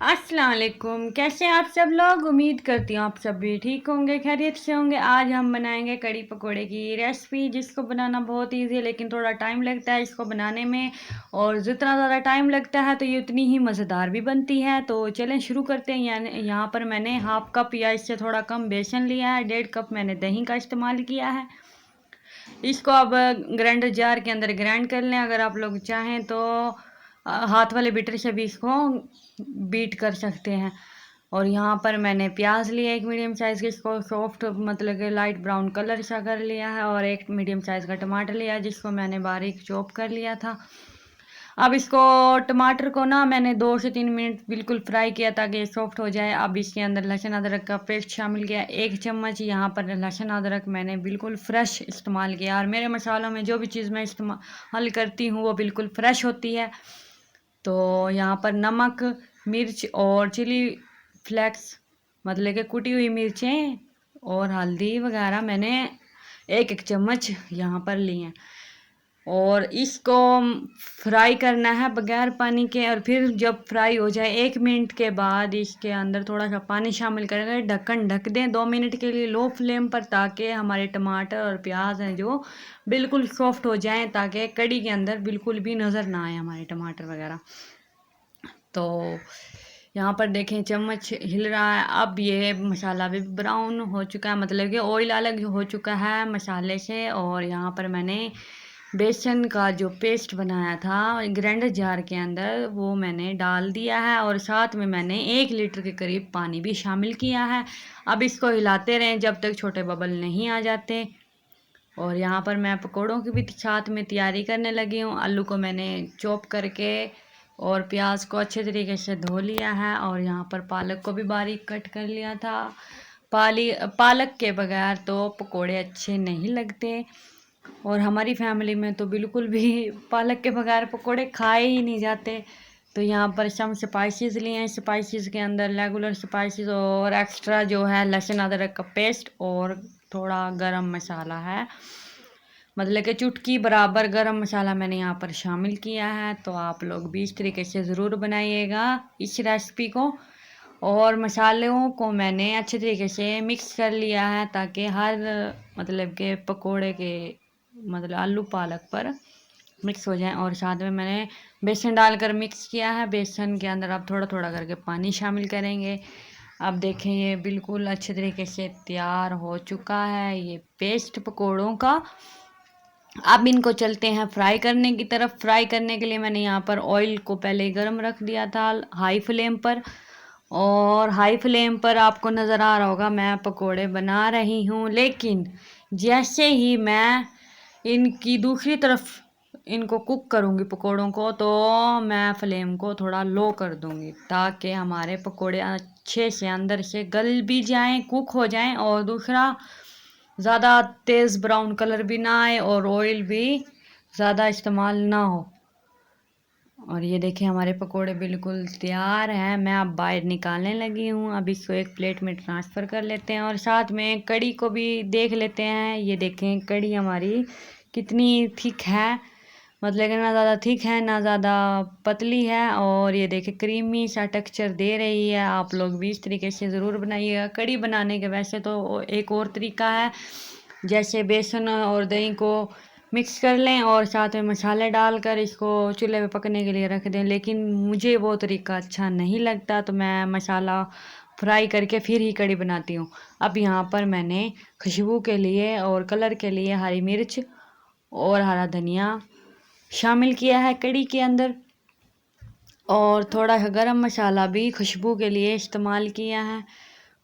अस्सलाम वालेकुम। कैसे हैं आप सब लोग? उम्मीद करती हूँ आप सब भी ठीक होंगे, खैरियत से होंगे। आज हम बनाएंगे कड़ी पकोड़े की रेसिपी, जिसको बनाना बहुत इजी है लेकिन थोड़ा टाइम लगता है इसको बनाने में। और जितना ज़्यादा टाइम लगता है तो ये उतनी ही मज़ेदार भी बनती है। तो चलें शुरू करते हैं। यहाँ पर मैंने हाफ कप या इससे थोड़ा कम बेसन लिया है, 1.5 कप मैंने दही का इस्तेमाल किया है। इसको अब ग्राइंडर जार के अंदर ग्राइंड कर लें। अगर आप लोग चाहें तो हाथ वाले बीटर से भी इसको बीट कर सकते हैं। और यहाँ पर मैंने प्याज लिया एक मीडियम साइज़ के, इसको सॉफ्ट मतलब कि लाइट ब्राउन कलर सा कर लिया है। और एक मीडियम साइज़ का टमाटर लिया जिसको मैंने बारीक चॉप कर लिया था। अब इसको टमाटर को ना मैंने 2 से 3 मिनट बिल्कुल फ्राई किया ताकि ये सॉफ्ट हो जाए। अब इसके अंदर लहसुन अदरक का पेस्ट शामिल किया, 1 चम्मच। यहाँ पर लहसुन अदरक मैंने बिल्कुल फ्रेश इस्तेमाल किया। और मेरे मसालों में जो भी चीज़ मैं इस्तेमाल करती हूँ वो बिल्कुल फ्रेश होती है। तो यहाँ पर नमक, मिर्च और चिली फ्लेक्स मतलब कि कुटी हुई मिर्चें और हल्दी वगैरह मैंने 1-1 चम्मच यहाँ पर लिए हैं। और इसको फ्राई करना है बगैर पानी के। और फिर जब फ्राई हो जाए 1 मिनट के बाद इसके अंदर थोड़ा सा पानी शामिल करेंगे। ढक्कन ढक दें 2 मिनट के लिए लो फ्लेम पर, ताकि हमारे टमाटर और प्याज हैं जो बिल्कुल सॉफ्ट हो जाएं, ताकि कड़ी के अंदर बिल्कुल भी नज़र ना आए हमारे टमाटर वगैरह। तो यहाँ पर देखें चम्मच हिल रहा है। अब ये मसाला भी ब्राउन हो चुका है, मतलब कि ऑयल अलग हो चुका है मसाले से। और यहाँ पर मैंने बेसन का जो पेस्ट बनाया था ग्राइंडर जार के अंदर वो मैंने डाल दिया है। और साथ में मैंने 1 लीटर के करीब पानी भी शामिल किया है। अब इसको हिलाते रहें जब तक छोटे बबल नहीं आ जाते। और यहाँ पर मैं पकौड़ों की भी साथ में तैयारी करने लगी हूँ। आलू को मैंने चॉप करके और प्याज को अच्छे तरीके से धो लिया है। और यहाँ पर पालक को भी बारीक कट कर लिया था। पालक के बगैर तो पकोड़े अच्छे नहीं लगते। और हमारी फैमिली में तो बिल्कुल भी पालक के बगैर पकोड़े खाए ही नहीं जाते। तो यहाँ पर सम स्पाइसेस लिए हैं। स्पाइसेस के अंदर रेगुलर स्पाइसेस और एक्स्ट्रा जो है लहसुन अदरक का पेस्ट और थोड़ा गरम मसाला है, मतलब कि चुटकी बराबर गरम मसाला मैंने यहाँ पर शामिल किया है। तो आप लोग भी इस तरीके से ज़रूर बनाइएगा इस रेसिपी को। और मसालों को मैंने अच्छे तरीके से मिक्स कर लिया है ताकि हर मतलब के पकोड़े के मतलब आलू पालक पर मिक्स हो जाए। और साथ में मैंने बेसन डालकर मिक्स किया है। बेसन के अंदर आप थोड़ा थोड़ा करके पानी शामिल करेंगे। अब देखें ये बिल्कुल अच्छे तरीके से तैयार हो चुका है ये पेस्ट पकोड़ों का। अब इनको चलते हैं फ्राई करने की तरफ। फ्राई करने के लिए मैंने यहाँ पर ऑयल को पहले गर्म रख दिया था हाई फ्लेम पर। और हाई फ्लेम पर आपको नज़र आ रहा होगा मैं पकोड़े बना रही हूँ, लेकिन जैसे ही मैं इनकी दूसरी तरफ इनको कुक करूँगी पकोड़ों को, तो मैं फ्लेम को थोड़ा लो कर दूँगी ताकि हमारे पकोड़े अच्छे से अंदर से गल भी जाएं, कुक हो जाएं। और दूसरा ज़्यादा तेज़ ब्राउन कलर भी ना आए और ऑयल भी ज़्यादा इस्तेमाल ना हो। और ये देखिए हमारे पकोड़े बिल्कुल तैयार हैं। मैं अब बाहर निकालने लगी हूँ। अब इसको एक प्लेट में ट्रांसफ़र कर लेते हैं और साथ में कड़ी को भी देख लेते हैं। ये देखें कड़ी हमारी कितनी थिक है, मतलब कि ना ज़्यादा थिक है ना ज़्यादा पतली है। और ये देखें क्रीमी सा टेक्सचर दे रही है। आप लोग भी इस तरीके से ज़रूर बनाइएगा कड़ी बनाने के। वैसे तो एक और तरीका है, जैसे बेसन और दही को मिक्स कर लें और साथ में मसाले डालकर इसको चूल्हे पे पकने के लिए रख दें, लेकिन मुझे वो तरीका अच्छा नहीं लगता तो मैं मसाला फ्राई करके फिर ही कड़ी बनाती हूँ। अब यहाँ पर मैंने खुशबू के लिए और कलर के लिए हरी मिर्च और हरा धनिया शामिल किया है कड़ी के अंदर। और थोड़ा सा गरम मसाला भी खुशबू के लिए इस्तेमाल किया है।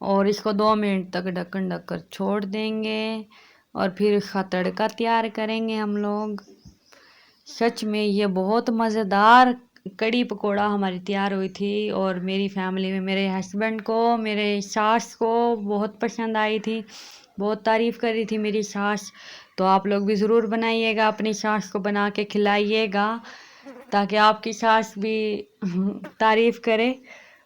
और इसको 2 मिनट तक ढक्कन ढककर छोड़ देंगे और फिर इसका तड़का तैयार करेंगे हम लोग। सच में ये बहुत मज़ेदार कड़ी पकोड़ा हमारी तैयार हुई थी। और मेरी फैमिली में मेरे हस्बैंड को, मेरे सास को बहुत पसंद आई थी, बहुत तारीफ़ करी थी मेरी सास। तो आप लोग भी ज़रूर बनाइएगा, अपनी सास को बना के खिलाइएगा ताकि आपकी सास भी तारीफ़ करे।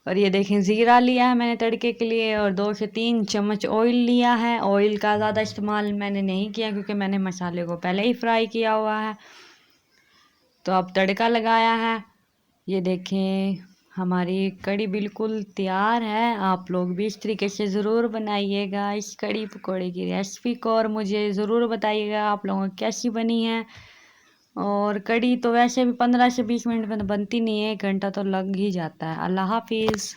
और ये देखें ज़ीरा लिया है मैंने तड़के के लिए और 2 से 3 चम्मच ऑयल लिया है। ऑयल का ज़्यादा इस्तेमाल मैंने नहीं किया क्योंकि मैंने मसाले को पहले ही फ्राई किया हुआ है। तो अब तड़का लगाया है। ये देखें हमारी कड़ी बिल्कुल तैयार है। आप लोग भी इस तरीके से ज़रूर बनाइएगा इस कड़ी पकौड़े की रेसिपी को, और मुझे ज़रूर बताइएगा आप लोगों को कैसी बनी है। और कड़ी तो वैसे भी 15 से 20 मिनट में तो बनती नहीं है, 1 घंटा तो लग ही जाता है। अल्लाह हाफिज़।